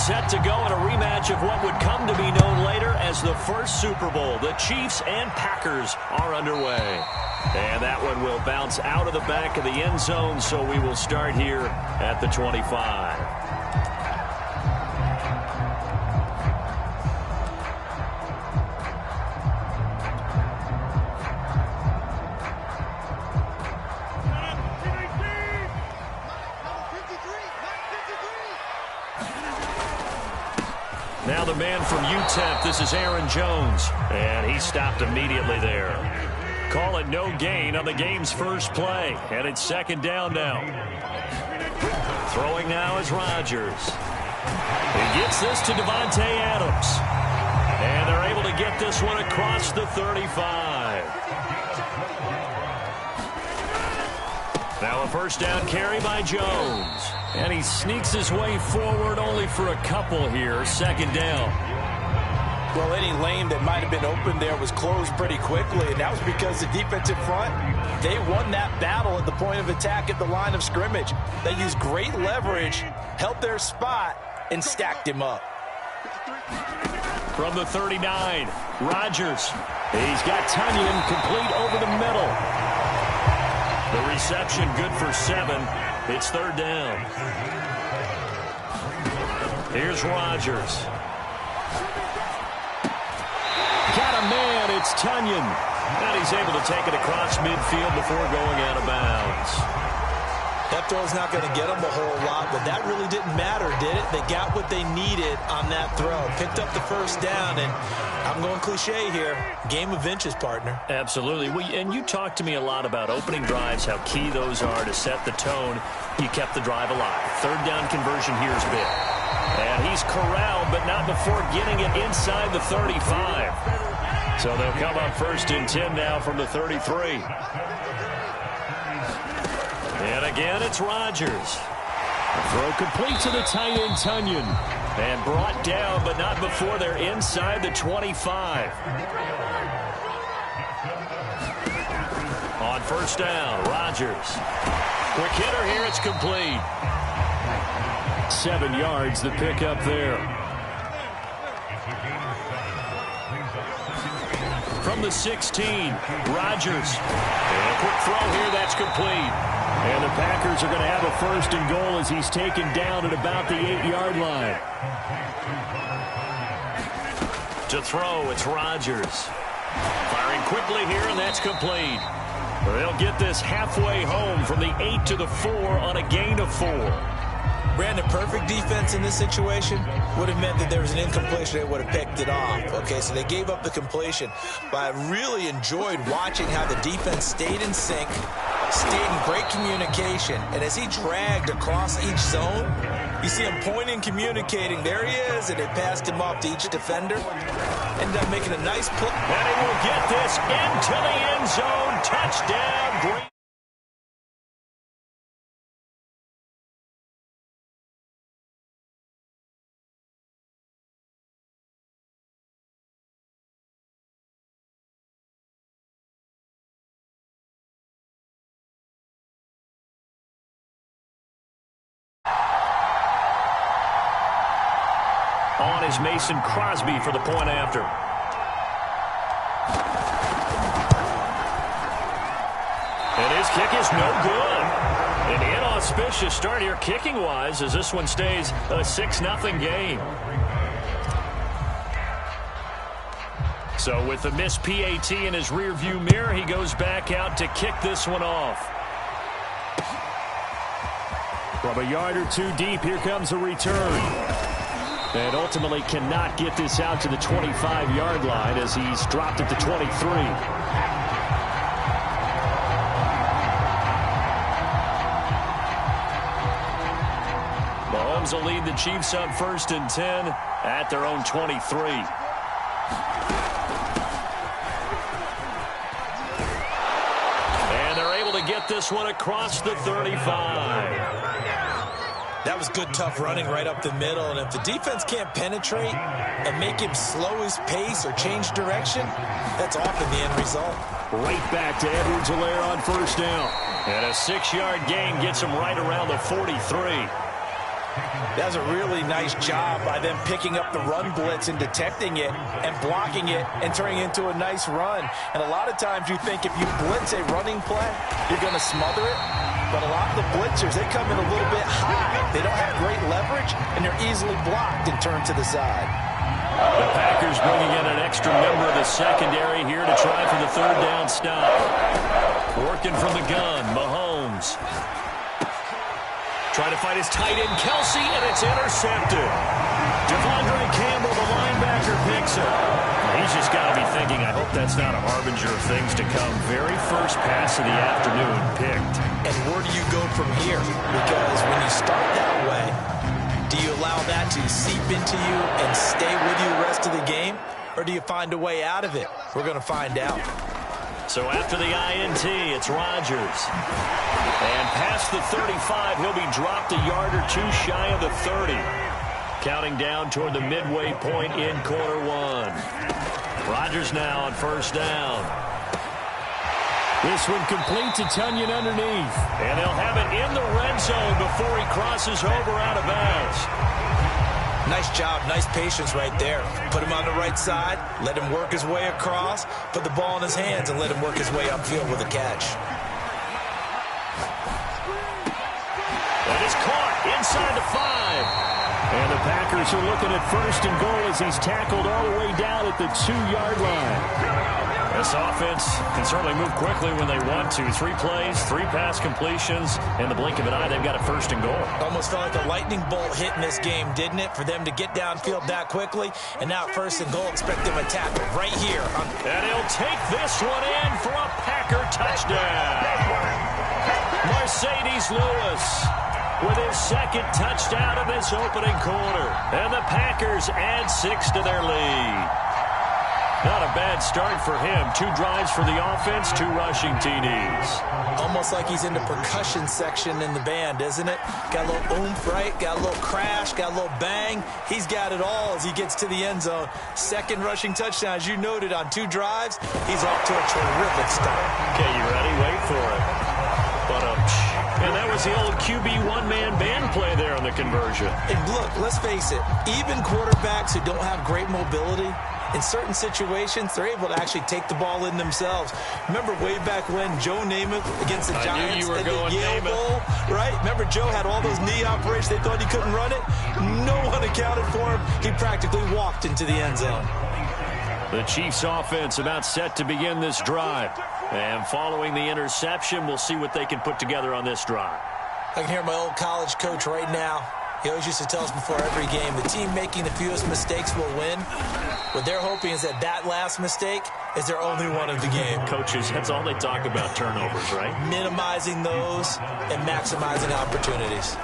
set to go in a rematch of what would come to be known later as the first Super Bowl. The Chiefs and Packers are underway. And that one will bounce out of the back of the end zone, so we will start here at the 25. Now the man from UTEP, this is Aaron Jones, and he stopped immediately there. Call it no gain on the game's first play, and it's second down now. Throwing now is Rodgers. He gets this to Devontae Adams, and they're able to get this one across the 35. Now a first down carry by Jones. And he sneaks his way forward only for a couple here. Second down. Well, any lane that might have been open there was closed pretty quickly, and that was because the defensive front, they won that battle at the point of attack at the line of scrimmage. They used great leverage, held their spot, and stacked him up. From the 39, Rodgers. He's got Tunyon complete over the middle. The reception good for 7. It's third down. Here's Rodgers. Got a man. It's Tunyon. And he's able to take it across midfield before going out of bounds. That throw's not going to get them a whole lot, but that really didn't matter, did it? They got what they needed on that throw. Picked up the first down, and I'm going cliche here. Game of inches, partner. Absolutely. And you talked to me a lot about opening drives, how key those are to set the tone. You kept the drive alive. Third down conversion here is big. And he's corralled, but not before getting it inside the 35. So they'll come up first and 10 now from the 33. And again, it's Rodgers. A throw complete to the tight end, Tunyon. And brought down, but not before they're inside the 25. On first down, Rodgers. Quick hitter here, it's complete. 7 yards, the pickup there. From the 16, Rodgers. And a quick throw here, that's complete. And the Packers are going to have a first and goal as he's taken down at about the 8-yard line. To throw, it's Rodgers. Firing quickly here, and that's complete. They'll get this halfway home from the 8 to the 4 on a gain of 4. Brandon, perfect defense in this situation would have meant that there was an incompletion. They would have picked it off. Okay, so they gave up the completion. But I really enjoyed watching how the defense stayed in sync, stayed in great communication. And as he dragged across each zone, you see him pointing, communicating. There he is, and they passed him off to each defender. Ended up making a nice play. And he will get this into the end zone. Touchdown. Great. On is Mason Crosby for the point after. And his kick is no good. An inauspicious start here kicking-wise as this one stays a 6-0 game. So with the missed PAT in his rearview mirror, he goes back out to kick this one off. From a yard or two deep, here comes a return. And ultimately cannot get this out to the 25-yard line as he's dropped at the 23. Mahomes will lead the Chiefs up first and 10 at their own 23. And they're able to get this one across the 35. That was good, tough running right up the middle. And if the defense can't penetrate and make him slow his pace or change direction, that's often the end result. Right back to Edwards-Helaire on first down. And a 6-yard gain gets him right around the 43. That was a really nice job by them picking up the run blitz and detecting it and blocking it and turning it into a nice run. And a lot of times you think if you blitz a running play, you're going to smother it. But a lot of the blitzers, they come in a little bit high. They don't have great leverage, and they're easily blocked and turned to the side. The Packers bringing in an extra member of the secondary here to try for the third down stop. Working from the gun, Mahomes. Trying to find his tight end, Kelsey, and it's intercepted. Devondre Campbell, the linebacker, picks it. He's just got to be thinking, I hope that's not a harbinger of things to come. Very first pass of the afternoon picked. And where do you go from here? Because when you start that way, do you allow that to seep into you and stay with you the rest of the game? Or do you find a way out of it? We're going to find out. So after the INT, it's Rodgers. And past the 35, he'll be dropped a yard or two shy of the 30. Counting down toward the midway point in quarter one. Rodgers now on first down. This one complete to Tunyon underneath. And they'll have it in the red zone before he crosses over out of bounds. Nice job, nice patience right there. Put him on the right side, let him work his way across, put the ball in his hands, and let him work his way upfield with a catch. That is caught inside the 5. And the Packers are looking at first and goal as he's tackled all the way down at the 2-yard line. This offense can certainly move quickly when they want to. 3 plays, 3 pass completions, and the blink of an eye, they've got a first and goal. Almost felt like a lightning bolt hit in this game, didn't it, for them to get downfield that quickly? And now first and goal, expect them to tackle right here. And he'll take this one in for a Packer touchdown. Mercedes Lewis with his second touchdown of this opening quarter. And the Packers add 6 to their lead. Not a bad start for him. 2 drives for the offense, 2 rushing TDs. Almost like he's in the percussion section in the band, isn't it? Got a little oomph, right? Got a little crash, got a little bang. He's got it all as he gets to the end zone. Second rushing touchdown, as you noted, on 2 drives. He's off to a terrific start. Okay, you ready? Wait for it. And that was the old QB one-man band play there on the conversion. And look, let's face it, even quarterbacks who don't have great mobility, in certain situations, they're able to actually take the ball in themselves. Remember way back when Joe Namath against the Giants at the Yale Bowl, right? Remember Joe had all those knee operations. They thought he couldn't run it. No one accounted for him. He practically walked into the end zone. The Chiefs offense about set to begin this drive. And following the interception, we'll see what they can put together on this drive. I can hear my old college coach right now. He always used to tell us before every game, the team making the fewest mistakes will win. What they're hoping is that that last mistake is their only one of the game. Coaches, that's all they talk about, turnovers, right? Minimizing those and maximizing opportunities.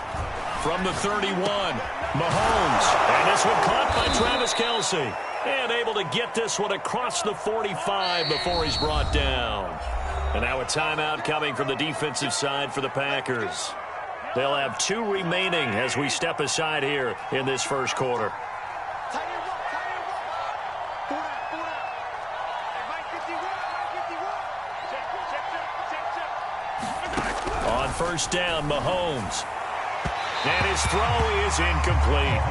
From the 31, Mahomes. And this one caught by Travis Kelce. And able to get this one across the 45 before he's brought down. And now a timeout coming from the defensive side for the Packers. They'll have 2 remaining as we step aside here in this first quarter. On first down, Mahomes. And his throw is incomplete.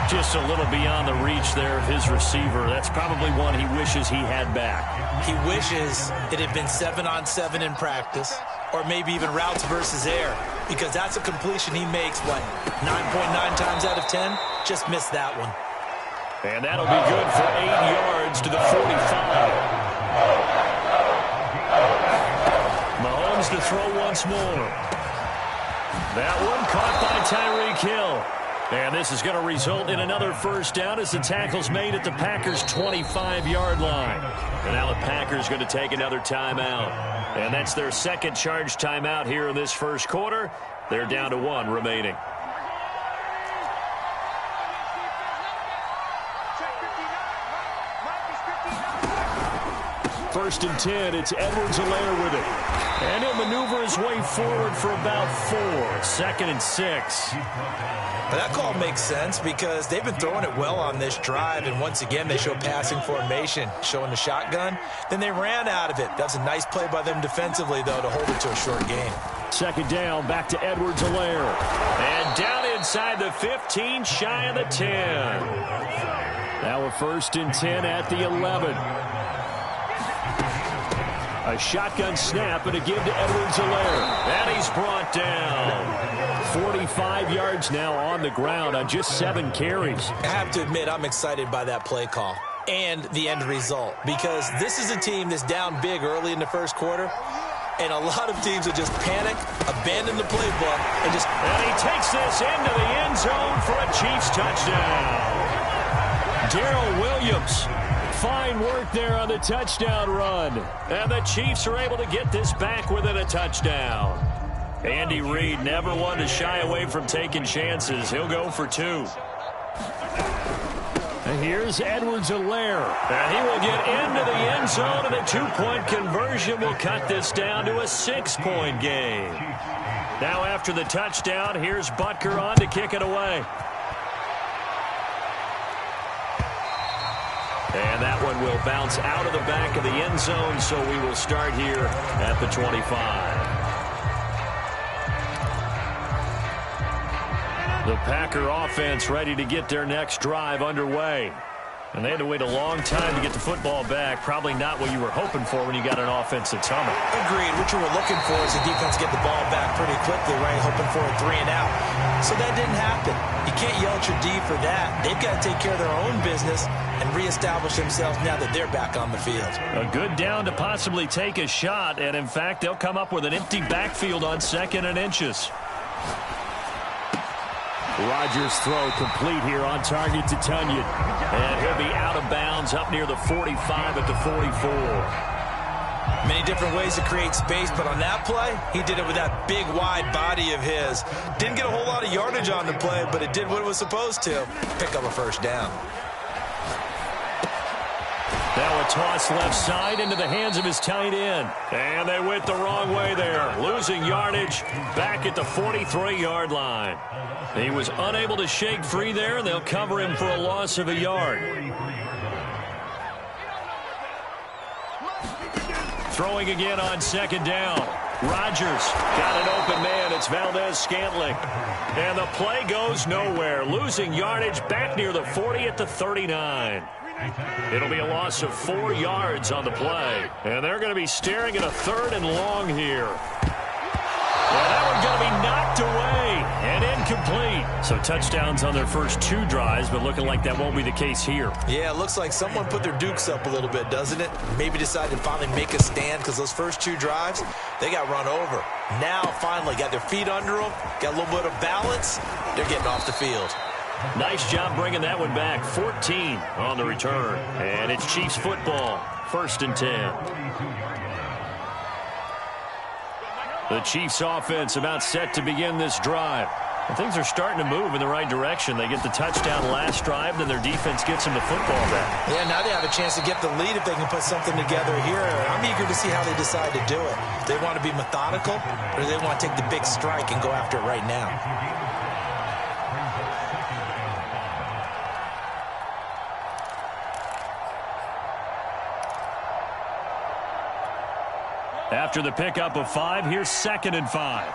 Just a little beyond the reach there of his receiver. That's probably one he wishes he had back. He wishes it had been 7-on-7 in practice, or maybe even routes versus air, because that's a completion he makes, what, 9.9 times out of 10? Just missed that one. And that'll be good for 8 yards to the 45. Mahomes to throw once more. That one caught by Tyreek Hill. And this is going to result in another first down as the tackle's made at the Packers' 25-yard line. And now the Packers going to take another timeout. And that's their second charge timeout here in this first quarter. They're down to 1 remaining. First and 10, it's Edwards-Helaire with it. And he'll maneuver his way forward for about 4. 2nd and 6. But that call makes sense because they've been throwing it well on this drive, and once again they show passing formation, showing the shotgun. Then they ran out of it. That was a nice play by them defensively, though, to hold it to a short gain. Second down, back to Edwards-Helaire. And down inside the 15, shy of the 10. Now a 1st and 10 at the 11. A shotgun snap and a give to Edwards-Helaire. And he's brought down. 45 yards now on the ground on just 7 carries. I have to admit, I'm excited by that play call and the end result, because this is a team that's down big early in the first quarter, and a lot of teams will just panic, abandon the playbook, and just... And he takes this into the end zone for a Chiefs touchdown. Darrell Williams. Fine work there on the touchdown run. And the Chiefs are able to get this back within a touchdown. Andy Reid never one to shy away from taking chances. He'll go for 2. And here's Edwards-Helaire. And he will get into the end zone, and a 2-point conversion will cut this down to a 6-point game. Now after the touchdown, here's Butker on to kick it away. And that one will bounce out of the back of the end zone, so we will start here at the 25. The Packer offense ready to get their next drive underway. And they had to wait a long time to get the football back. Probably not what you were hoping for when you got an offense that's humming. Agreed. What you were looking for is the defense get the ball back pretty quickly, right? Hoping for a 3 and out. So that didn't happen. You can't yell at your D for that. They've got to take care of their own business and reestablish themselves now that they're back on the field. A good down to possibly take a shot, and in fact, they'll come up with an empty backfield on 2nd and inches. Rodgers' throw complete here on target to Tunyon. And he'll be out of bounds up near the 45 at the 44. Many different ways to create space, but on that play, he did it with that big, wide body of his. Didn't get a whole lot of yardage on the play, but it did what it was supposed to. Pick up a 1st down. Now a toss left side into the hands of his tight end. And they went the wrong way there. Losing yardage back at the 43-yard line. He was unable to shake free there, and they'll cover him for a loss of a yard. Throwing again on 2nd down. Rodgers got an open man. It's Valdez-Scantling. And the play goes nowhere. Losing yardage back near the 40 at the 39. It'll be a loss of 4 yards on the play. And they're going to be staring at a 3rd and long here. And that one's going to be knocked away and incomplete. So touchdowns on their first 2 drives, but looking like that won't be the case here. Yeah, it looks like someone put their dukes up a little bit, doesn't it? Maybe decided to finally make a stand, because those first 2 drives, they got run over. Now, finally, got their feet under them, got a little bit of balance. They're getting off the field. Nice job bringing that one back. 14 on the return. And it's Chiefs football. 1st and 10. The Chiefs offense about set to begin this drive. And things are starting to move in the right direction. They get the touchdown last drive, then their defense gets them the football back. Yeah, now they have a chance to get the lead if they can put something together here. I'm eager to see how they decide to do it. Do they want to be methodical, or do they want to take the big strike and go after it right now? After the pickup of 5, here's 2nd and 5.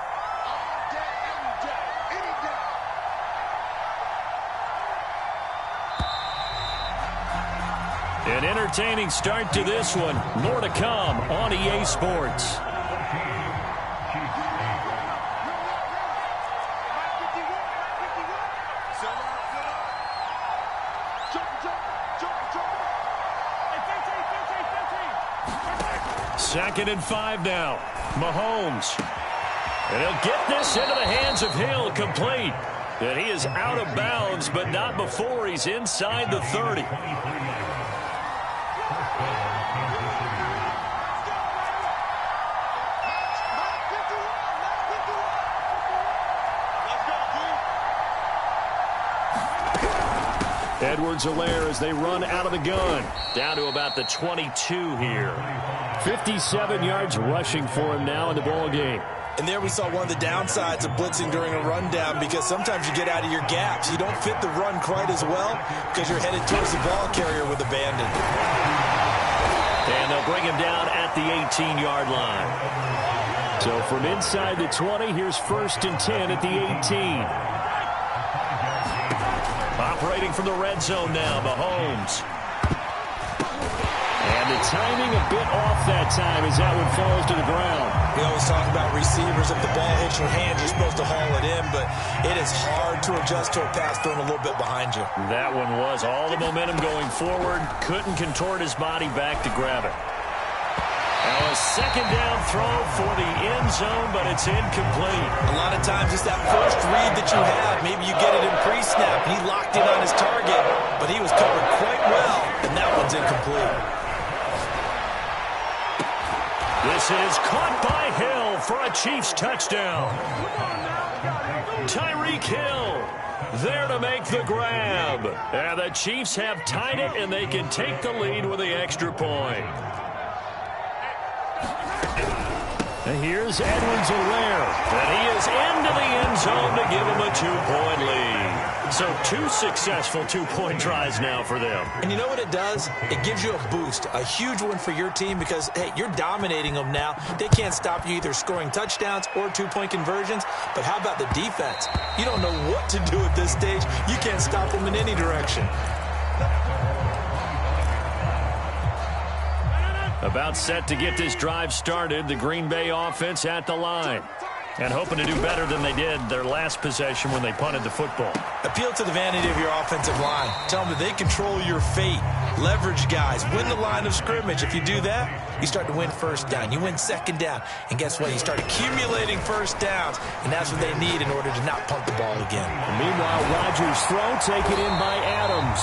An entertaining start to this one. More to come on EA Sports. Second and 5 now. Mahomes. And he'll get this into the hands of Hill, complete. And he is out of bounds, but not before he's inside the 30. Edwards-Helaire as they run out of the gun. Down to about the 22 here. 57 yards rushing for him now in the ball game. And there we saw one of the downsides of blitzing during a rundown, because sometimes you get out of your gaps. You don't fit the run quite as well because you're headed towards the ball carrier with abandon. And they'll bring him down at the 18-yard line. So from inside the 20, here's 1st and 10 at the 18. operating from the red zone now, Mahomes. And the timing a bit off that time as that one falls to the ground. We always talk about receivers. If the ball hits your hand, you're supposed to haul it in, but it is hard to adjust to a pass thrown a little bit behind you. That one was all the momentum going forward. Couldn't contort his body back to grab it. Now a second down throw for the end zone, but it's incomplete. A lot of times it's that first read that you have. Maybe you get it in pre-snap, and he locked in on his target, but he was covered quite well, and that one's incomplete. This is caught by Hill for a Chiefs touchdown. Tyreek Hill there to make the grab. And the Chiefs have tied it, and they can take the lead with the extra point. And here's Edwards-Helaire, and he is into the end zone to give him a 2-point lead. So 2 successful 2-point tries now for them. And you know what it does? It gives you a boost, a huge one for your team because, hey, you're dominating them now. They can't stop you either scoring touchdowns or 2-point conversions. But how about the defense? You don't know what to do at this stage. You can't stop them in any direction. About set to get this drive started, the Green Bay offense at the line. And hoping to do better than they did their last possession when they punted the football. Appeal to the vanity of your offensive line. Tell them that they control your fate. Leverage guys. Win the line of scrimmage. If you do that, you start to win first down. You win second down. And guess what? You start accumulating first downs. And that's what they need in order to not punt the ball again. And meanwhile, Rodgers' throw taken in by Adams.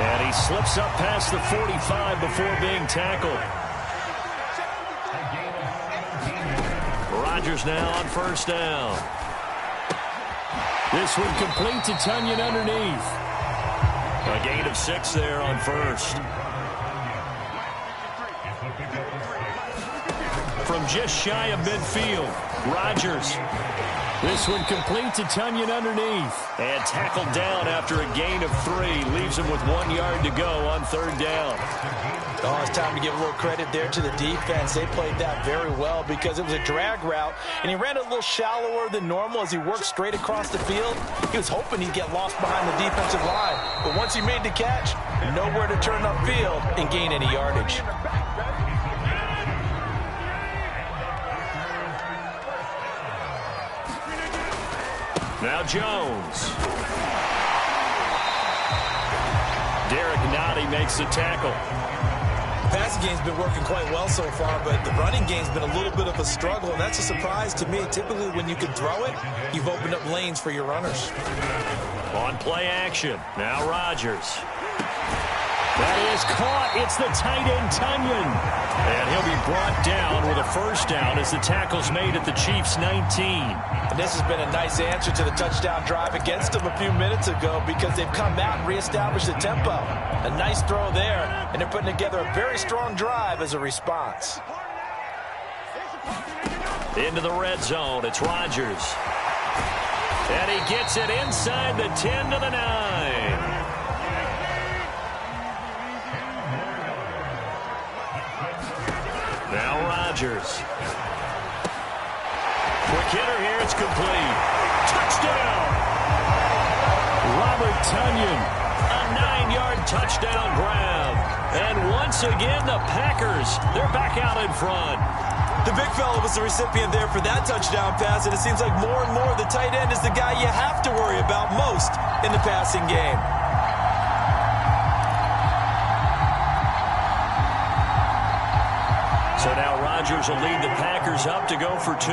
And he slips up past the 45 before being tackled. Rodgers now on first down. This one complete to Tunyon underneath. A gain of 6 there on first. From just shy of midfield, Rodgers. This one complete to Tunyon underneath. And tackled down after a gain of 3. Leaves him with 1 yard to go on third down. Oh, it's time to give a little credit there to the defense. They played that very well because it was a drag route, and he ran a little shallower than normal as he worked straight across the field. He was hoping he'd get lost behind the defensive line, but once he made the catch, nowhere to turn upfield and gain any yardage. Now Jones. Derek Nottie makes the tackle. The passing game's been working quite well so far, but the running game's been a little bit of a struggle, and that's a surprise to me. Typically, when you can throw it, you've opened up lanes for your runners. On play action, now Rodgers. That is caught. It's the tight end, Tunyon. And he'll be brought down with a first down as the tackle's made at the Chiefs' 19. And this has been a nice answer to the touchdown drive against them a few minutes ago because they've come out and reestablished the tempo. A nice throw there, and they're putting together a very strong drive as a response. Into the red zone, it's Rodgers. And he gets it inside the 10 to the 9. Now Rodgers. Quick hitter here, it's complete. Touchdown! Robert Tunyon, a 9-yard touchdown grab. And once again, the Packers, they're back out in front. The big fella was the recipient there for that touchdown pass, and it seems like more and more the tight end is the guy you have to worry about most in the passing game. So now Rodgers will lead the Packers up to go for 2.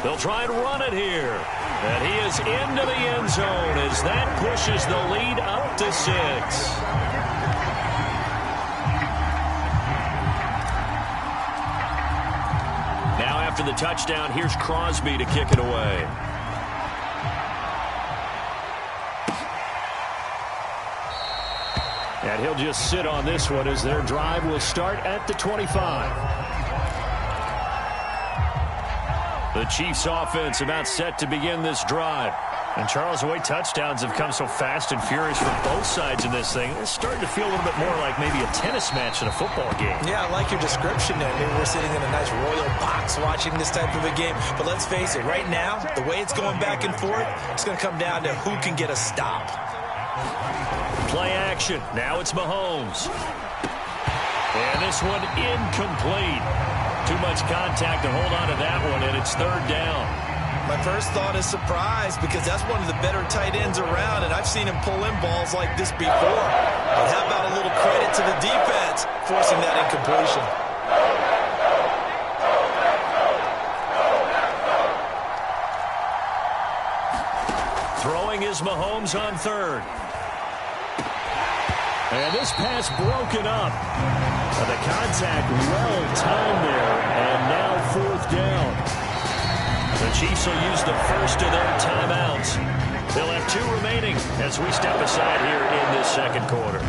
They'll try and run it here. And he is into the end zone as that pushes the lead up to 6. Now after the touchdown, here's Crosby to kick it away. And he'll just sit on this one as their drive will start at the 25. The Chiefs offense about set to begin this drive. And, Charles, the way touchdowns have come so fast and furious for both sides in this thing, it's starting to feel a little bit more like maybe a tennis match than a football game. Yeah, I like your description there. Maybe we're sitting in a nice royal box watching this type of a game. But let's face it, right now, the way it's going back and forth, it's going to come down to who can get a stop. Play action. Now it's Mahomes. And this one incomplete. Too much contact to hold on to that one, and it's third down. My first thought is surprise, because that's one of the better tight ends around, and I've seen him pull in balls like this before. But how about a little credit to the defense forcing that incompletion? Throwing is Mahomes on third. And this pass broken up. The contact well-timed there, and now fourth down. The Chiefs will use the first of their timeouts. They'll have 2 remaining as we step aside here in this second quarter.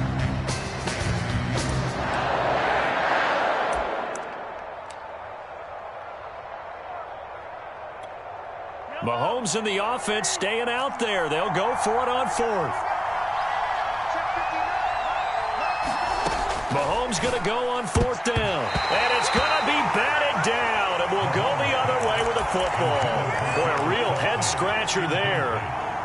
Mahomes and the offense staying out there. They'll go for it on fourth. Mahomes going to go on fourth down. And it's going to be batted down. And will go the other way with the football. Boy, a real head-scratcher there.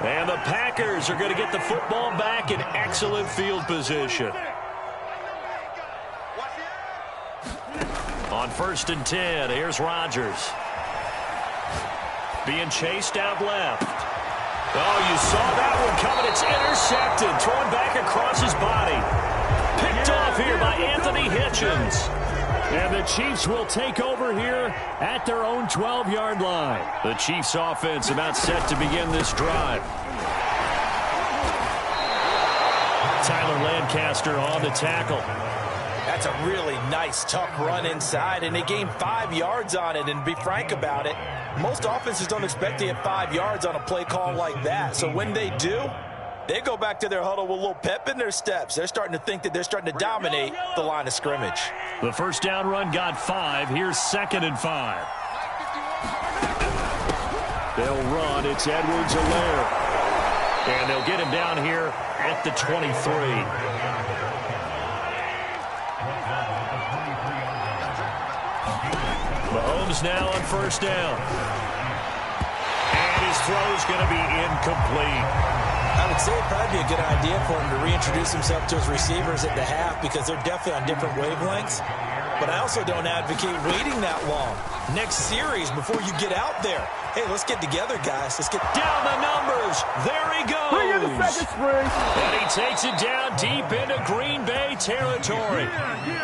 And the Packers are going to get the football back in excellent field position. On 1st and 10, here's Rodgers. Being chased out left. Oh, you saw that one coming. It's intercepted. Thrown back across his body. Picked off here by Anthony Hitchens. And the Chiefs will take over here at their own 12-yard line. The Chiefs offense about set to begin this drive. Tyler Lancaster on the tackle. That's a really nice, tough run inside, and they gained 5 yards on it. And to be frank about it, most offenses don't expect to get 5 yards on a play call like that. So when they do, they go back to their huddle with a little pep in their steps. They're starting to think that they're starting to dominate the line of scrimmage. The first down run got 5. Here's 2nd and 5. They'll run. It's Edwards-Helaire. And they'll get him down here at the 23. Mahomes now on first down. And his throw's going to be incomplete. I would say it'd probably be a good idea for him to reintroduce himself to his receivers at the half, because they're definitely on different wavelengths. But I also don't advocate waiting that long. Next series, before you get out there, hey, let's get together, guys. Let's get down the numbers. There he goes. Bring in the second spring. And he takes it down deep into Green Bay territory.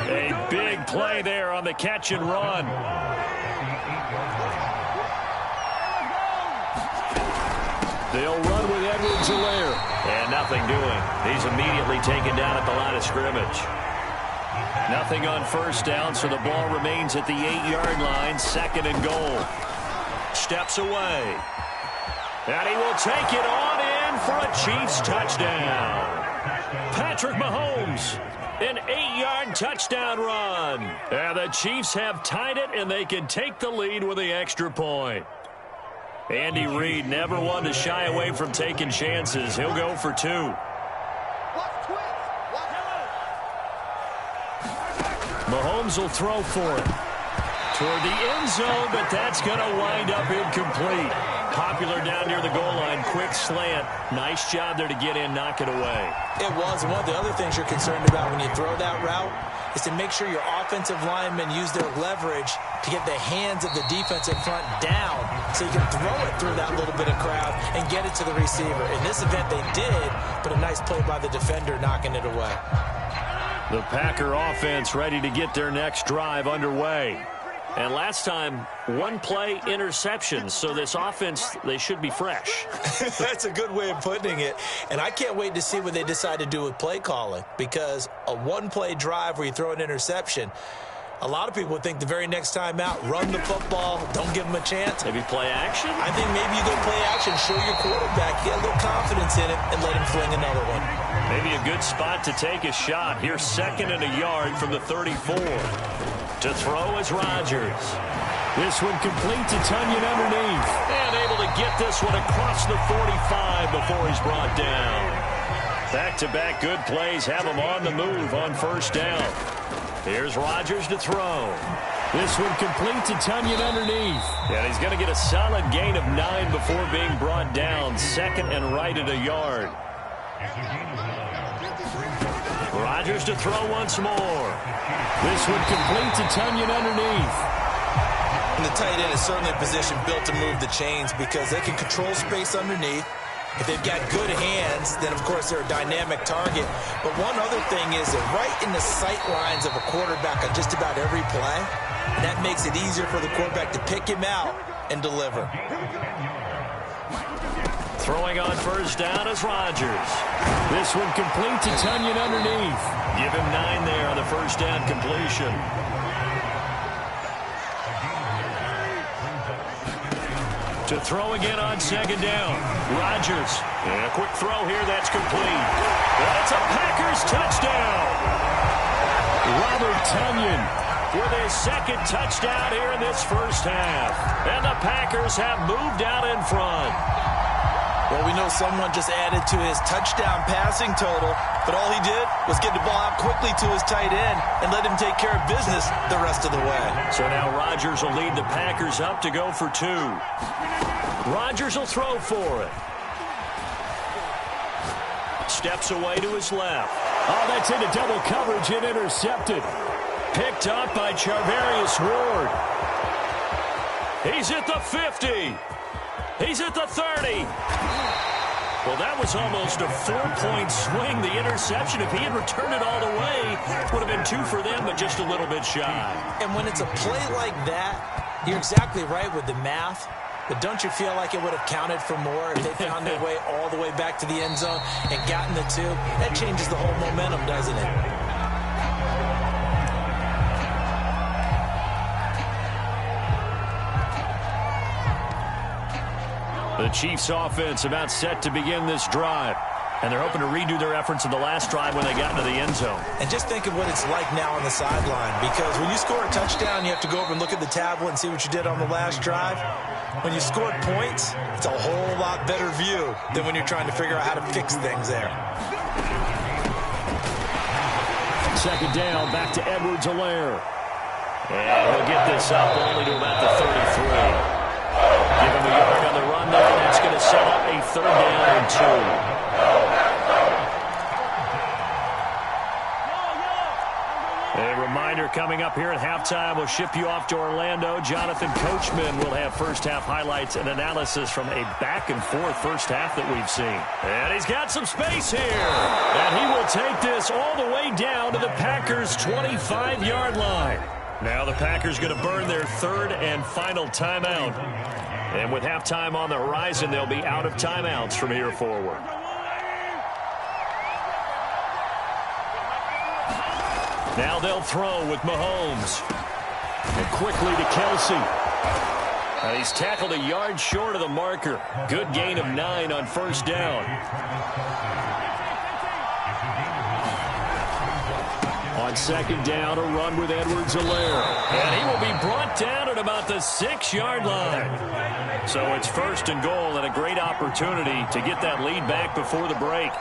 A big play there on the catch and run. They'll run with Edwards-Helaire. And nothing doing. He's immediately taken down at the line of scrimmage. Nothing on first down, so the ball remains at the 8-yard line. 2nd and goal. Steps away. And he will take it on in for a Chiefs touchdown. Patrick Mahomes, an 8-yard touchdown run. And the Chiefs have tied it, and they can take the lead with the extra point. Andy Reid never one to shy away from taking chances. He'll go for 2. Mahomes will throw for it. Toward the end zone, but that's going to wind up incomplete. Popular down near the goal line. Quick slant. Nice job there to get in, knock it away. It was. One of the other things you're concerned about when you throw that route is to make sure your offensive linemen use their leverage to get the hands of the defensive front down so you can throw it through that little bit of crowd and get it to the receiver. In this event, they did, but a nice play by the defender knocking it away. The Packer offense ready to get their next drive underway. And last time, 1-play interception. So this offense, they should be fresh. That's a good way of putting it. And I can't wait to see what they decide to do with play calling, because a 1-play drive where you throw an interception, a lot of people would think the very next time out, run the football, don't give them a chance. Maybe play action? I think maybe you go play action, show your quarterback, get a little confidence in it, and let him fling another one. Maybe a good spot to take a shot. Here's 2nd and a yard from the 34. To throw is Rodgers. This one complete to Tunyon underneath. And able to get this one across the 45 before he's brought down. Back-to-back good plays have him on the move on first down. Here's Rodgers to throw. This one complete to Tunyon underneath. And he's going to get a solid gain of 9 before being brought down. Second and right at a yard. Rodgers to throw once more. This one complete to Tunyon underneath. And the tight end is certainly a position built to move the chains because they can control space underneath. If they've got good hands, then, of course, they're a dynamic target. But one other thing is they're right in the sight lines of a quarterback on just about every play. And that makes it easier for the quarterback to pick him out and deliver. Throwing on first down is Rodgers. This one complete to Tunyon underneath. Give him 9 there on the first down completion. To throw again on second down. Rodgers. And a quick throw here. That's complete. That's a Packers touchdown. Robert Tunyon with his second touchdown here in this first half. And the Packers have moved out in front. Well, we know someone just added to his touchdown passing total, but all he did was get the ball out quickly to his tight end and let him take care of business the rest of the way. So now Rodgers will lead the Packers up to go for 2. Rodgers will throw for it. Steps away to his left. Oh, that's into double coverage and intercepted. Picked up by Charvarius Ward. He's at the 50. He's at the 30. Well, that was almost a 4-point swing. The interception, if he had returned it all the way, would have been 2 for them, but just a little bit shy. And when it's a play like that, you're exactly right with the math. But don't you feel like it would have counted for more if they found their way all the way back to the end zone and gotten the 2? That changes the whole momentum, doesn't it? The Chiefs offense about set to begin this drive. And they're hoping to redo their efforts in the last drive when they got into the end zone. And just think of what it's like now on the sideline. Because when you score a touchdown, you have to go over and look at the tablet and see what you did on the last drive. When you scored points, it's a whole lot better view than when you're trying to figure out how to fix things there. Second down, back to Edwards-Helaire. And he'll get this up only to about the 33. Give him a yard on the run there. That's going to set up a third down and 2. A reminder coming up here at halftime. We'll ship you off to Orlando. Jonathan Coachman will have first-half highlights and analysis from a back-and-forth first half that we've seen. And he's got some space here. And he will take this all the way down to the Packers' 25-yard line. Now the Packers going to burn their third and final timeout. And with halftime on the horizon, they'll be out of timeouts from here forward. Now they'll throw with Mahomes. And quickly to Kelsey. And he's tackled a yard short of the marker. Good gain of 9 on first down. On second down, a run with Edwards-Helaire. And he will be brought down at about the 6-yard line. So it's first and goal and a great opportunity to get that lead back before the break.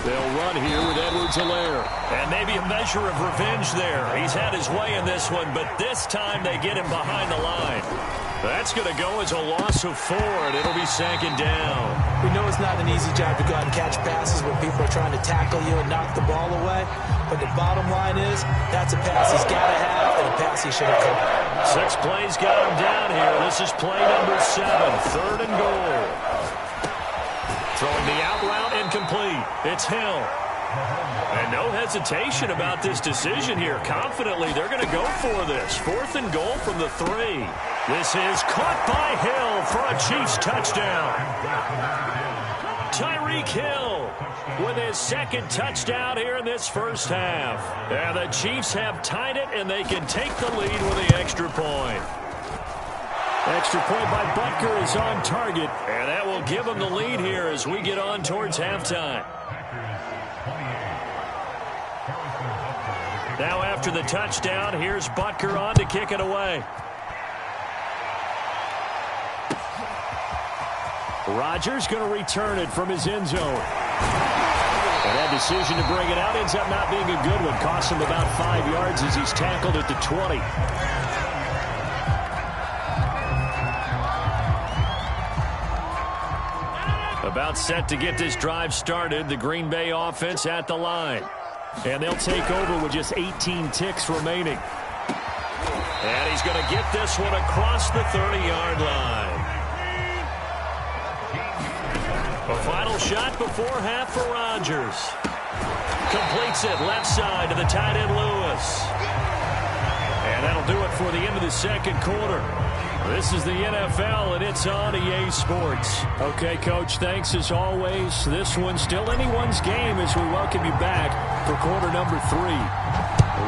They'll run here with Edwards-Helaire. And maybe a measure of revenge there. He's had his way in this one, but this time they get him behind the line. That's going to go as a loss of 4, and it'll be second down. We know it's not an easy job to go out and catch passes when people are trying to tackle you and knock the ball away. But the bottom line is, that's a pass he's got to have and a pass he should have caught. 6 plays got him down here. This is play number 7, third and goal. Throwing the out route incomplete. It's Hill. And no hesitation about this decision here. Confidently, they're going to go for this. 4th and goal from the 3. This is caught by Hill for a Chiefs touchdown. Tyreek Hill with his second touchdown here in this first half. And the Chiefs have tied it, and they can take the lead with the extra point. Extra point by Butker is on target, and that will give them the lead here as we get on towards halftime. Now after the touchdown, here's Butker on to kick it away. Rodgers going to return it from his end zone. And that decision to bring it out ends up not being a good one. Costs him about 5 yards as he's tackled at the 20. About set to get this drive started. The Green Bay offense at the line. And they'll take over with just 18 ticks remaining. And he's going to get this one across the 30-yard line. A final shot before half for Rodgers. Completes it left side to the tight end Lewis. And that'll do it for the end of the second quarter. This is the NFL, and it's on EA Sports. Okay, Coach, thanks as always. This one's still anyone's game as we welcome you back for quarter number 3.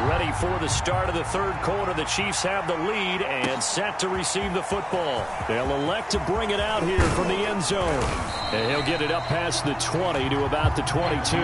Ready for the start of the third quarter. The Chiefs have the lead and set to receive the football. They'll elect to bring it out here from the end zone. And he'll get it up past the 20 to about the 22.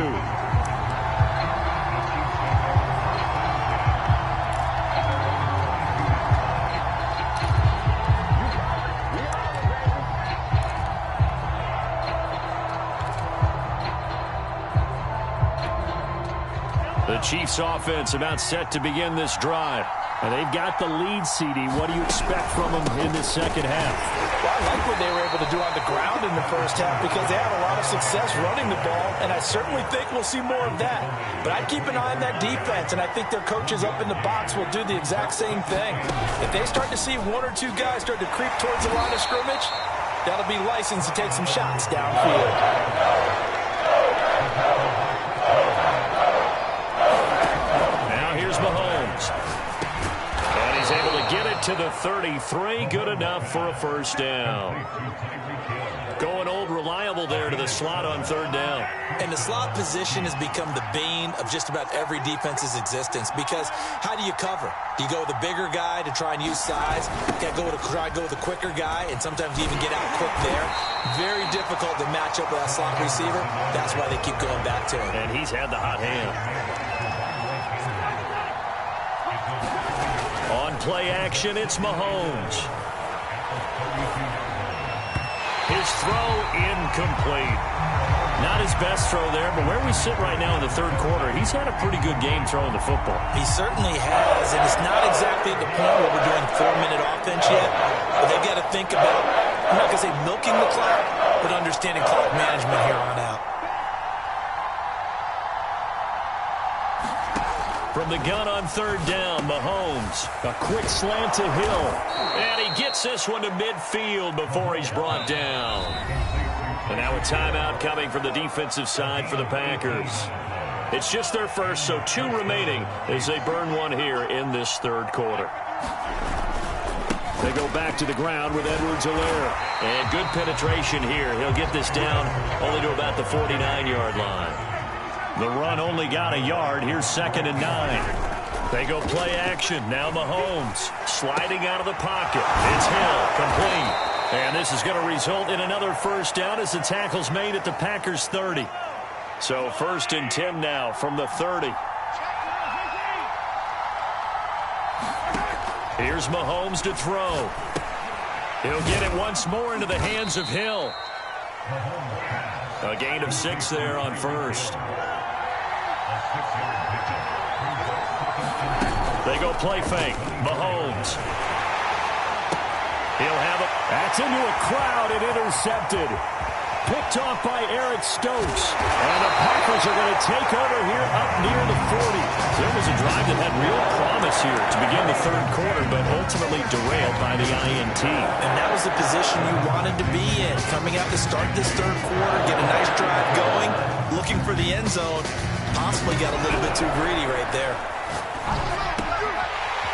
The Chiefs offense about set to begin this drive. And they've got the lead, CD. What do you expect from them in this second half? Well, I like what they were able to do on the ground in the first half because they had a lot of success running the ball, and I certainly think we'll see more of that. But I'd keep an eye on that defense, and I think their coaches up in the box will do the exact same thing. If they start to see one or two guys start to creep towards the line of scrimmage, that'll be license to take some shots downfield. Get it to the 33. Good enough for a first down. Going old reliable there to the slot on third down. And the slot position has become the bane of just about every defense's existence because how do you cover? Do you go with a bigger guy to try and use size? You got to try to go with a quicker guy, and sometimes you even get out quick there. Very difficult to match up with that slot receiver. That's why they keep going back to him. And he's had the hot hand. On play action, it's Mahomes. His throw incomplete. Not his best throw there, but where we sit right now in the third quarter, he's had a pretty good game throwing the football. He certainly has, and it's not exactly at the point where we're doing 4-minute offense yet, but they've got to think about, I'm not going to say milking the clock, but understanding clock management here on out. From the gun on third down, Mahomes. A quick slant to Hill. And he gets this one to midfield before he's brought down. And now a timeout coming from the defensive side for the Packers. It's just their first, so 2 remaining as they burn one here in this third quarter. They go back to the ground with Edwards-Helaire. And good penetration here. He'll get this down only to about the 49-yard line. The run only got a yard. Here's 2nd and 9. They go play action. Now Mahomes sliding out of the pocket. It's Hill, complete. And this is going to result in another first down as the tackle's made at the Packers' 30. So 1st and 10 now from the 30. Here's Mahomes to throw. He'll get it once more into the hands of Hill. A gain of 6 there on first. They go play fake. Mahomes. He'll have it. That's into a crowd and intercepted. Picked off by Eric Stokes. And the Packers are going to take over here up near the 40. There was a drive that had real promise here to begin the third quarter, but ultimately derailed by the INT. And that was the position you wanted to be in. Coming out to start this third quarter, get a nice drive going, looking for the end zone. Possibly got a little bit too greedy right there.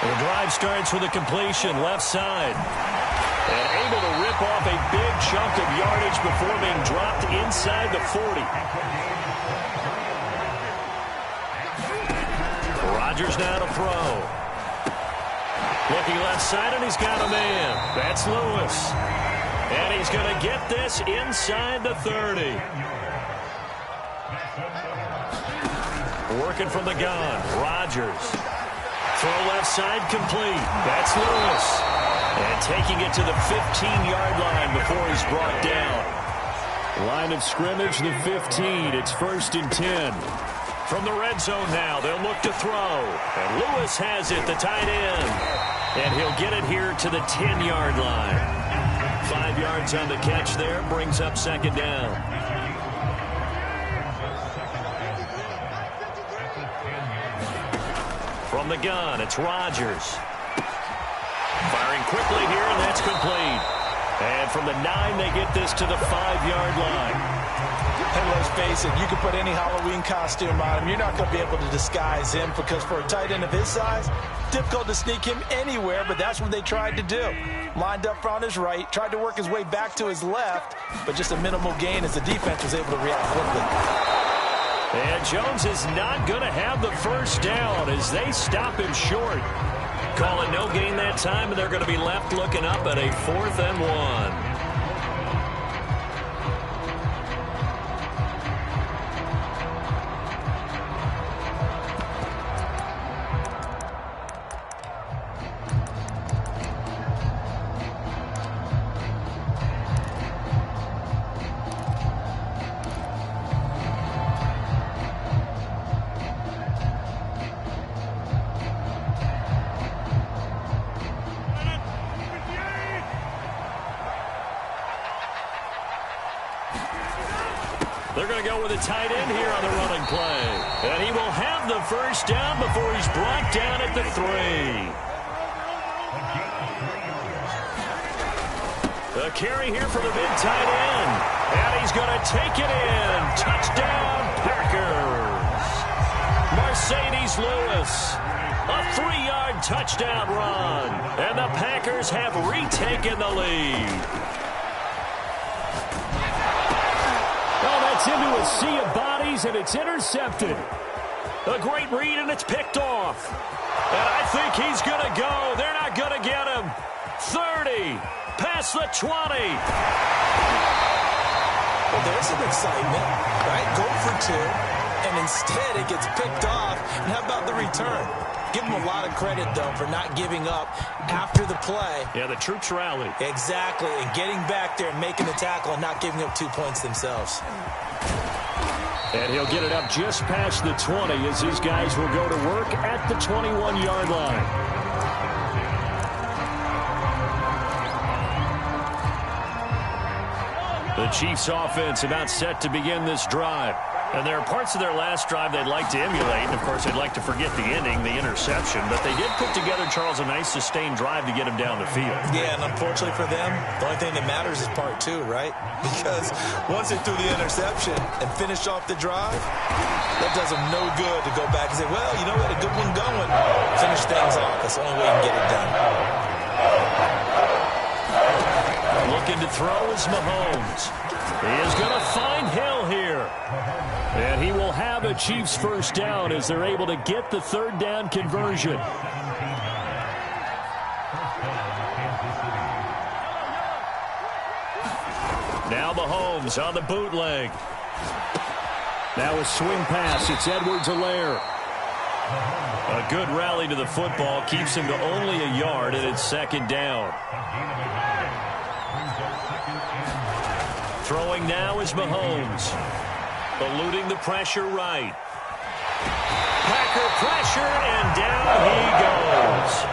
The drive starts with a completion left side. And able to rip off a big chunk of yardage before being dropped inside the 40. Rodgers now to throw. Looking left side, and he's got a man. That's Lewis. And he's going to get this inside the 30. Working from the gun, Rodgers. Throw left side complete. That's Lewis. And taking it to the 15-yard line before he's brought down. Line of scrimmage, the 15. It's 1st and 10. From the red zone now, they'll look to throw. And Lewis has it, the tight end. And he'll get it here to the 10-yard line. 5 yards on the catch there, brings up 2nd down. From the gun, it's Rodgers. Firing quickly here, and that's complete. And from the 9, they get this to the 5-yard line. And let's face it, you can put any Halloween costume on him. You're not going to be able to disguise him because for a tight end of his size, difficult to sneak him anywhere, but that's what they tried to do. Lined up on his right, tried to work his way back to his left, but just a minimal gain as the defense was able to react quickly. And Jones is not going to have the first down as they stop him short. Call it no gain that time, and they're going to be left looking up at a 4th and 1. They're going to go with a tight end here on the running play. And he will have the first down before he's brought down at the 3. The carry here for the big tight end. And he's going to take it in. Touchdown, Packers. Mercedes Lewis. A 3-yard touchdown run. And the Packers have retaken the lead. It's into a sea of bodies, and it's intercepted. A great read, and it's picked off. And I think he's going to go. They're not going to get him. 30, past the 20. Well, there's some excitement, right? Go for 2, and instead it gets picked off. And how about the return? Give him a lot of credit, though, for not giving up after the play. Yeah, the troops rallied. Exactly, and getting back there and making the tackle and not giving up 2 points themselves. And he'll get it up just past the 20 as his guys will go to work at the 21-yard line. The Chiefs offense about set to begin this drive. And there are parts of their last drive they'd like to emulate. And, of course, they'd like to forget the ending, the interception. But they did put together, Charles, a nice sustained drive to get him down the field. Yeah, and unfortunately for them, the only thing that matters is part 2, right? Because once they threw the interception and finished off the drive, that does them no good to go back and say, well, you know what, a good one going. Finish things off. That's the only way you can get it done. Looking to throw is Mahomes. He is going to find Hill here. And he will have a Chiefs first down as they're able to get the 3rd down conversion. Now Mahomes on the bootleg. Now a swing pass. It's Edwards-Helaire. A good rally to the football keeps him to only a yard, and it's 2nd down. Throwing now is Mahomes. Eluding the pressure right. Packer pressure, and down he goes.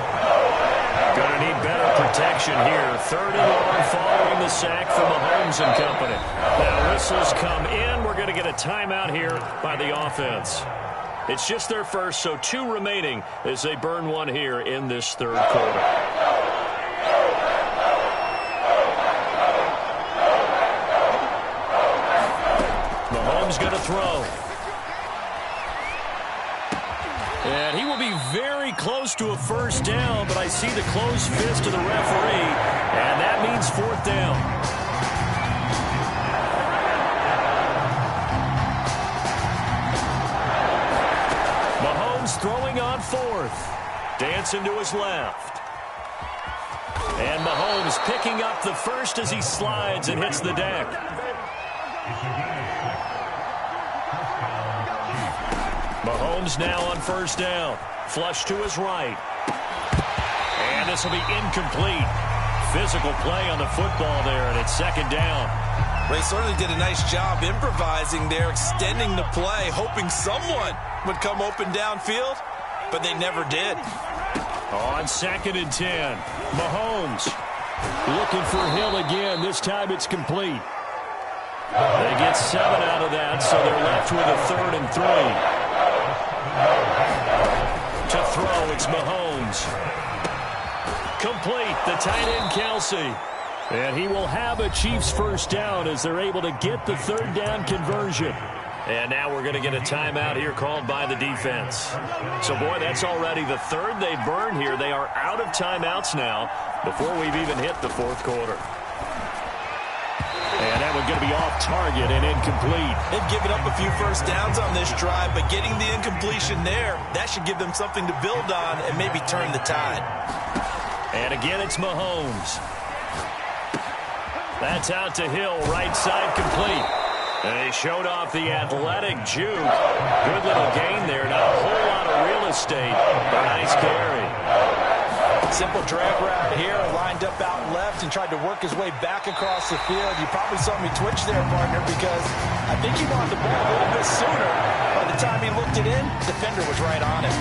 Going to need better protection here. 3rd and long following the sack from Mahomes and company. Now whistles come in. We're going to get a timeout here by the offense. It's just their first, so 2 remaining as they burn one here in this 3rd quarter. Going to throw. And he will be very close to a first down, but I see the closed fist of the referee, and that means 4th down. Mahomes throwing on on fourth. Dancing to his left. And Mahomes picking up the first as he slides and hits the deck. Mahomes now on first down. Flush to his right. And this will be incomplete. Physical play on the football there, and it's second down. They certainly did a nice job improvising there, extending the play, hoping someone would come open downfield, but they never did. On 2nd and 10, Mahomes looking for Hill again. This time it's complete. They get 7 out of that, so they're left with a 3rd and 3. To throw, it's Mahomes. Complete, the tight end Kelsey. And he will have a Chiefs first down as they're able to get the 3rd down conversion. And now we're going to get a timeout here called by the defense. So, boy, that's already the 3rd they've burned here. They are out of timeouts now before we've even hit the 4th quarter. And that one's going to be off target and incomplete. They've given up a few first downs on this drive, but getting the incompletion there, that should give them something to build on and maybe turn the tide. And again, it's Mahomes. That's out to Hill, right side complete. And they showed off the athletic juke. Good little gain there, not a whole lot of real estate, but nice carry. Simple drag route here, lined up out left and tried to work his way back across the field. You probably saw me twitch there, partner, because I think he wanted the ball a little bit sooner. By the time he looked it in, defender was right on it.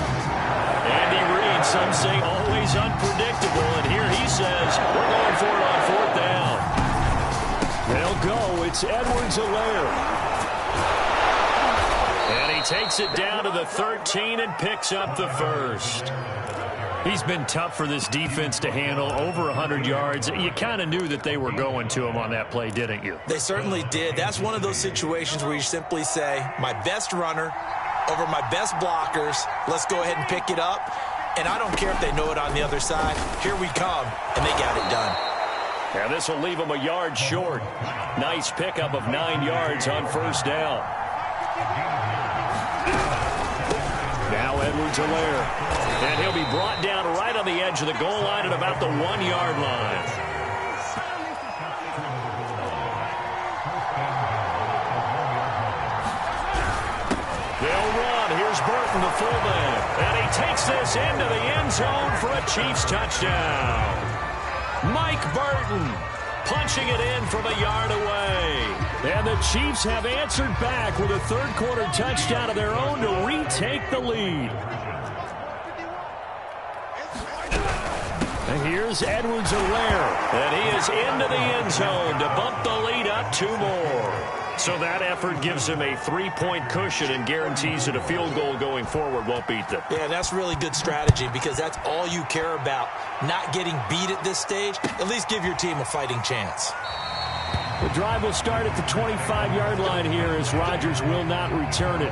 Andy Reid, some say always unpredictable, and here he says, we're going for it on 4th down. They'll go. It's Edwards-Helaire. And he takes it down to the 13 and picks up the first. He's been tough for this defense to handle, over 100 yards. You kind of knew that they were going to him on that play, didn't you? They certainly did. That's one of those situations where you simply say, my best runner over my best blockers. Let's go ahead and pick it up. And I don't care if they know it on the other side. Here we come, and they got it done. And this will leave him a yard short. Nice pickup of 9 yards on first down. Now Edwards-Helaire. And he'll be brought down right on the edge of the goal line at about the 1-yard line. They'll run. Here's Burton, the fullback. And he takes this into the end zone for a Chiefs touchdown. Mike Burton punching it in from a yard away. And the Chiefs have answered back with a 3rd quarter touchdown of their own to retake the lead. And here's Edwards-Helaire. And he is into the end zone to bump the lead up 2 more. So that effort gives him a 3-point cushion and guarantees that a field goal going forward won't beat them. Yeah, that's really good strategy because that's all you care about. Not getting beat at this stage. At least give your team a fighting chance. The drive will start at the 25-yard line here as Rodgers will not return it.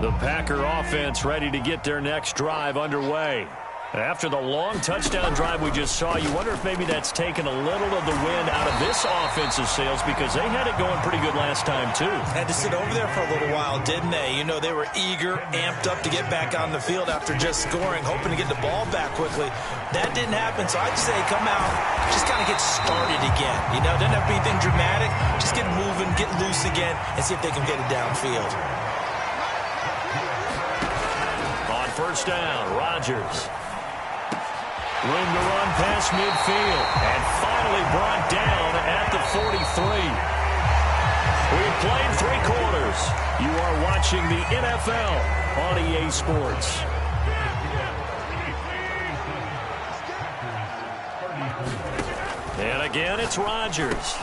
The Packer offense ready to get their next drive underway. After the long touchdown drive we just saw, you wonder if maybe that's taken a little of the wind out of this offensive sails because they had it going pretty good last time, too. Had to sit over there for a little while, didn't they? You know, they were eager, amped up to get back on the field after just scoring, hoping to get the ball back quickly. That didn't happen, so I'd say come out, just kind of get started again. You know, doesn't have to be anything dramatic. Just get moving, get loose again, and see if they can get it downfield. On first down, Rodgers. Room to run past midfield. And finally brought down at the 43. We've played 3 quarters. You are watching the NFL on EA Sports. And again, it's Rodgers.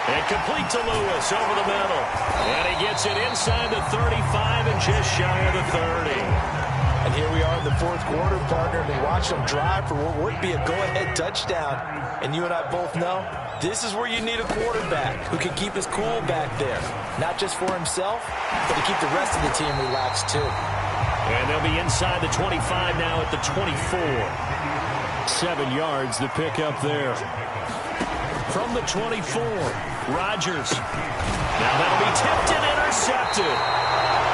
And complete to Lewis over the middle. And he gets it inside the 35 and just shy of the 30. And here we are in the fourth quarter, partner, and watch them drive for what would be a go-ahead touchdown. And you and I both know this is where you need a quarterback who can keep his cool back there. Not just for himself, but to keep the rest of the team relaxed too. And they'll be inside the 25 now at the 24. 7 yards the pick up there. From the 24, Rodgers. Now that'll be tipped and intercepted.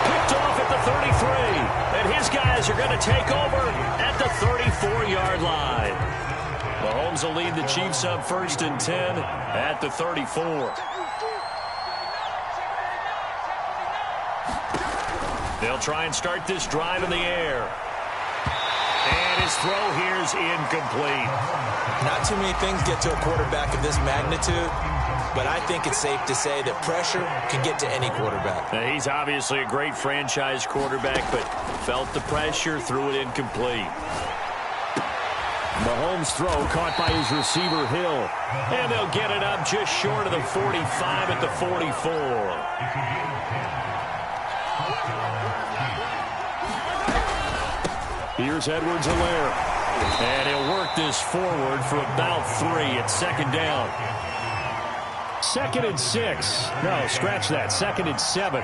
Picked off at the 33. And his guys are going to take over at the 34-yard line. Mahomes will lead the Chiefs up 1st and 10 at the 34. They'll try and start this drive in the air. And his throw here is incomplete. Not too many things get to a quarterback of this magnitude, but I think it's safe to say that pressure can get to any quarterback. Now, he's obviously a great franchise quarterback, but felt the pressure, threw it incomplete. Mahomes' throw caught by his receiver, Hill. And they'll get it up just short of the 45 at the 44. Here's Edwards-Helaire. And he'll work this forward for about 3 at 2nd down. 2nd and 6. No, scratch that. 2nd and 7.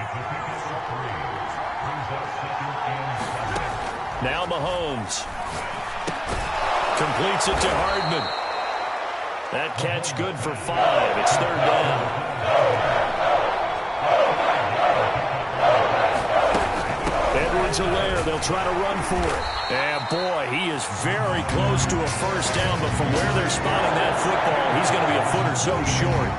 Now Mahomes. Completes it to Hardman. That catch good for 5. It's 3rd down. Edwards-Helaire, they'll try to run for it. And boy, he is very close to a 1st down, but from where they're spotting that football, he's going to be a foot or so short.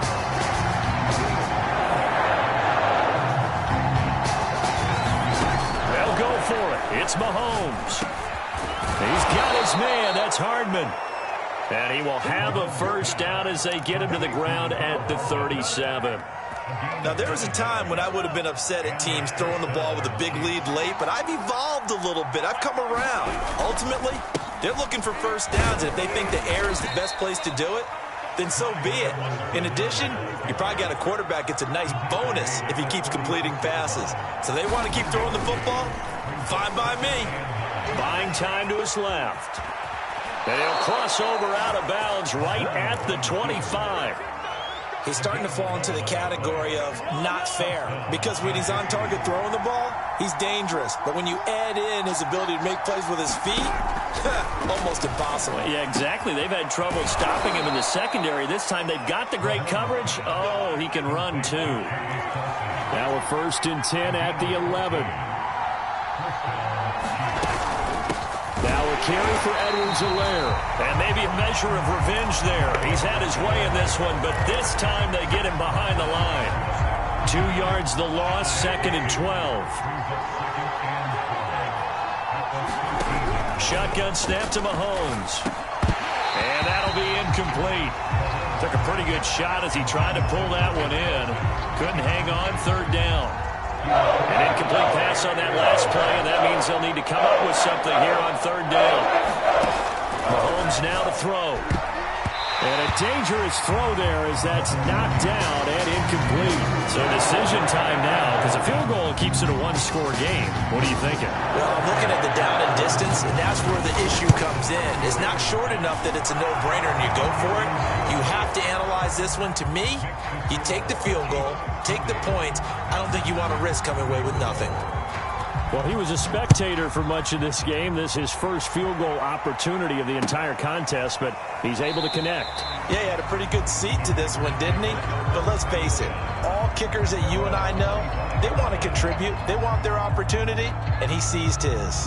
They'll go for it. It's Mahomes. He's got his man. That's Hardman. And he will have a 1st down as they get him to the ground at the 37. Now, there was a time when I would have been upset at teams throwing the ball with a big lead late, but I've evolved a little bit. I've come around. Ultimately, they're looking for 1st downs, and if they think the air is the best place to do it, then so be it. In addition, you probably got a quarterback gets a nice bonus if he keeps completing passes. So they want to keep throwing the football? Fine by me. Buying time to his left. And he'll cross over out of bounds right at the 25. He's starting to fall into the category of not fair, because when he's on target throwing the ball, he's dangerous. But when you add in his ability to make plays with his feet, almost impossible. Yeah, exactly. They've had trouble stopping him in the secondary. This time they've got the great coverage. Oh, he can run too. Now a 1st and 10 at the 11. Now a carry for Edwards-Helaire. And maybe a measure of revenge there. He's had his way in this one, but this time they get him behind the line. 2 yards the loss, 2nd and 12. Shotgun snap to Mahomes. And that'll be incomplete. Took a pretty good shot as he tried to pull that one in. Couldn't hang on, 3rd down. An incomplete pass on that last play, and that means they'll need to come up with something here on 3rd down. Mahomes now to throw. And a dangerous throw there as that's knocked down and incomplete. So decision time now, because a field goal keeps it a 1-score game. What are you thinking? Well, I'm looking at the down and distance, and that's where the issue comes in. It's not short enough that it's a no-brainer and you go for it. You have to analyze this one. To me, you take the field goal, take the points. I don't think you want to risk coming away with nothing. Well, he was a spectator for much of this game. This is his first field goal opportunity of the entire contest, but he's able to connect. Yeah, he had a pretty good seat to this one, didn't he? But let's face it, all kickers that you and I know, they want to contribute. They want their opportunity, and he seized his.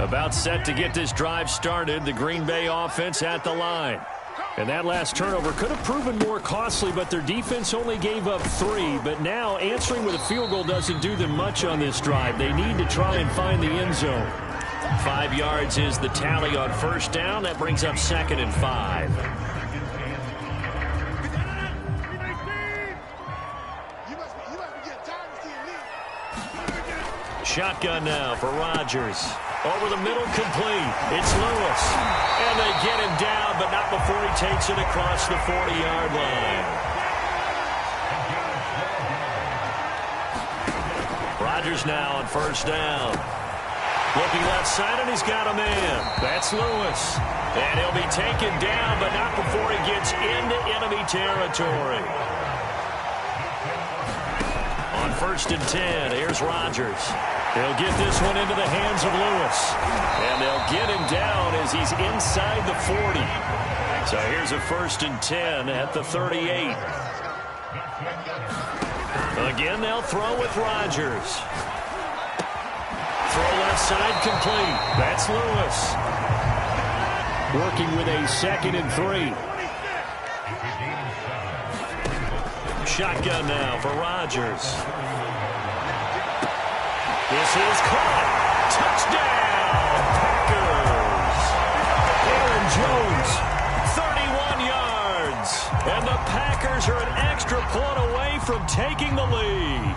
About set to get this drive started, the Green Bay offense at the line. And that last turnover could have proven more costly, but their defense only gave up 3. But now answering with a field goal doesn't do them much on this drive. They need to try and find the end zone. 5 yards is the tally on 1st down. That brings up 2nd and 5. Shotgun now for Rodgers. Over the middle, complete. It's Lewis. And they get him down, but not before he takes it across the 40-yard line. Rodgers now on first down. Looking left side, and he's got a man. That's Lewis. And he'll be taken down, but not before he gets into enemy territory. On 1st and 10, here's Rodgers. He'll get this one into the hands of Lewis. And they'll get him down as he's inside the 40. So here's a 1st and 10 at the 38. Again, they'll throw with Rodgers. Throw left side, complete. That's Lewis. Working with a 2nd and 3. Shotgun now for Rodgers. This is caught. Touchdown, Packers. Aaron Jones, 31 yards. And the Packers are an extra point away from taking the lead.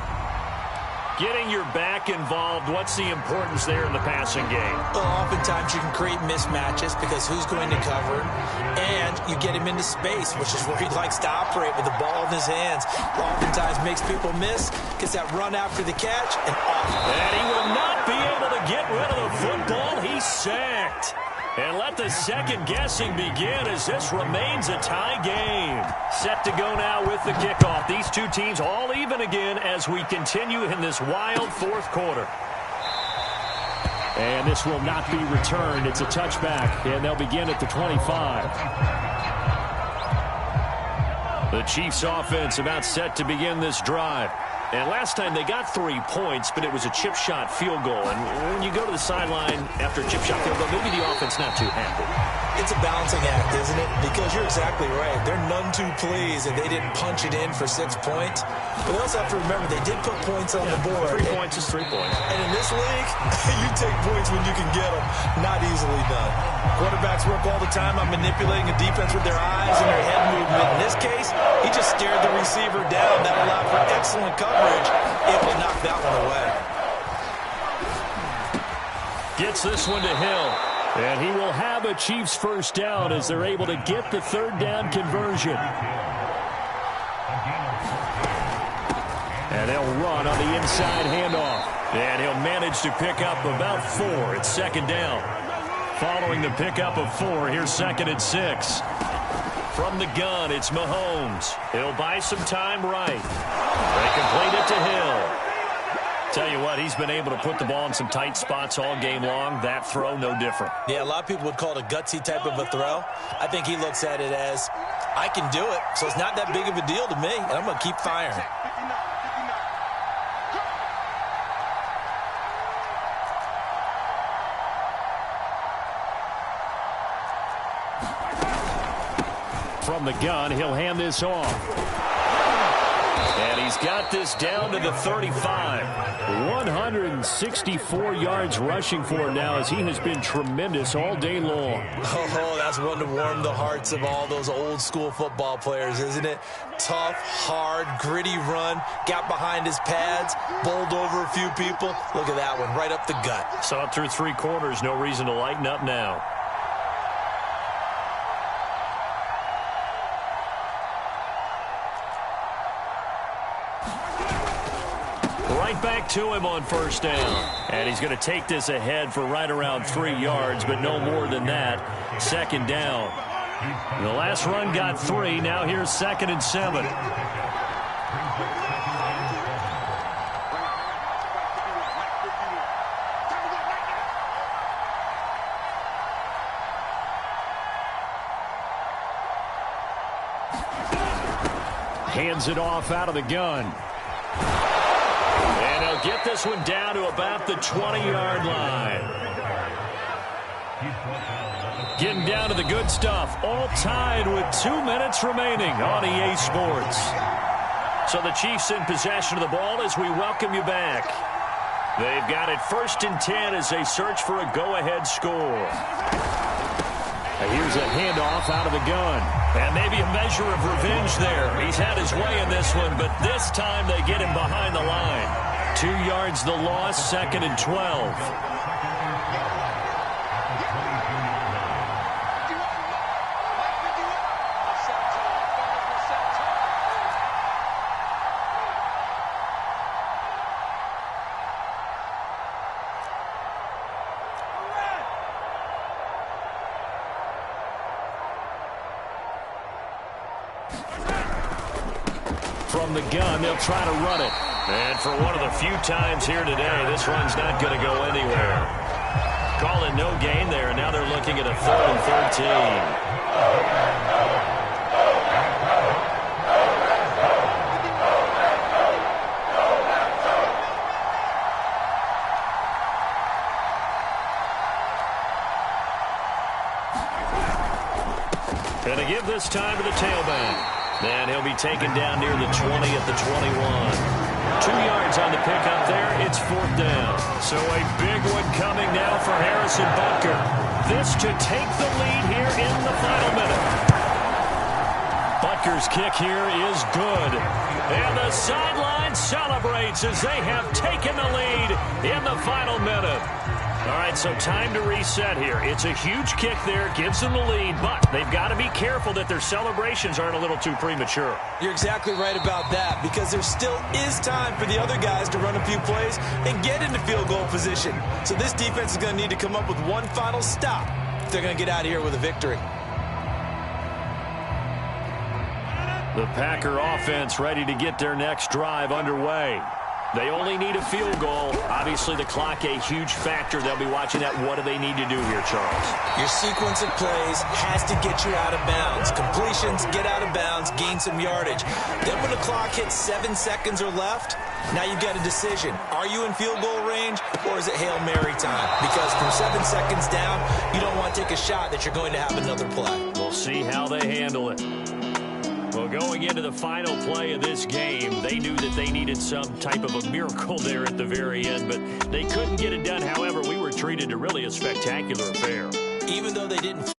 Getting your back involved, what's the importance there in the passing game? Well, oftentimes you can create mismatches because who's going to cover him, and you get him into space, which is where he likes to operate with the ball in his hands. Oftentimes makes people miss, gets that run after the catch, and off. And he will not be able to get rid of the football. He's sacked. And let the second guessing begin as this remains a tie game. Set to go now with the kickoff. These two teams all even again as we continue in this wild 4th quarter. And this will not be returned. It's a touchback, and they'll begin at the 25. The Chiefs offense about set to begin this drive. And last time they got 3 points, but it was a chip shot field goal. And when you go to the sideline after a chip shot field goal, maybe the offense not too happy. It's a balancing act, isn't it? Because you're exactly right. They're none too pleased that they didn't punch it in for 6 points. But they also have to remember they did put points on the board. 3 points is 3 points. And in this league, you take points when you can get them. Not easily done. Quarterbacks work all the time on manipulating a defense with their eyes and their head movement. In this case, he just stared the receiver down. That allowed for excellent coverage. Able to knock that one away. Gets this one to Hill. And he will have a Chiefs first down as they're able to get the 3rd down conversion. And they'll run on the inside handoff. And he'll manage to pick up about 4. It's 2nd down. Following the pickup of 4, here's 2nd and 6. From the gun, it's Mahomes. He'll buy some time right. They complete it to Hill. Tell you what, he's been able to put the ball in some tight spots all game long. That throw, no different. Yeah, a lot of people would call it a gutsy type of a throw. I think he looks at it as, I can do it, so it's not that big of a deal to me, and I'm going to keep firing. From the gun, he'll hand this off. And he's got this down to the 35. 164 yards rushing for him now as he has been tremendous all day long. Oh, that's one to warm the hearts of all those old school football players, isn't it? Tough, hard, gritty run, got behind his pads, bowled over a few people. Look at that one, right up the gut. Saw it through 3 quarters, no reason to lighten up now. Back to him on first down. And he's going to take this ahead for right around 3 yards, but no more than that. 2nd down. The last run got 3. Now here's 2nd and 7. Hands it off out of the gun. Get this one down to about the 20-yard line. Getting down to the good stuff. All tied with 2 minutes remaining on EA Sports. So the Chiefs in possession of the ball as we welcome you back. They've got it 1st and 10 as they search for a go-ahead score. Here's a handoff out of the gun. And maybe a measure of revenge there. He's had his way in this one, but this time they get him behind the line. 2 yards the loss, 2nd and 12. from the gun. They'll try to run it. And for one of the few times here today, this run's not going to go anywhere. Call it no gain there. Now they're looking at a 3rd and 13. And to give this time to the tailback. And he'll be taken down near the 20 at the 21. 2 yards on the pickup there. It's 4th down. So a big one coming now for Harrison Butker. This to take the lead here in the final minute. Butker's kick here is good. And the sideline celebrates as they have taken the lead in the final minute. All right, so time to reset here. It's a huge kick there, gives them the lead, but they've got to be careful that their celebrations aren't a little too premature. You're exactly right about that, because there still is time for the other guys to run a few plays and get into field goal position. So this defense is going to need to come up with one final stop if they're going to get out of here with a victory. The Packer offense ready to get their next drive underway. They only need a field goal. Obviously, the clock a huge factor. They'll be watching that. What do they need to do here, Charles? Your sequence of plays has to get you out of bounds. Completions, get out of bounds, gain some yardage. Then when the clock hits 7 seconds or left, now you've got a decision. Are you in field goal range, or is it Hail Mary time? Because from 7 seconds down, you don't want to take a shot that you're going to have another play. We'll see how they handle it. Well, going into the final play of this game, they knew that they needed some type of a miracle there at the very end, but they couldn't get it done. However, we were treated to really a spectacular affair. Even though they didn't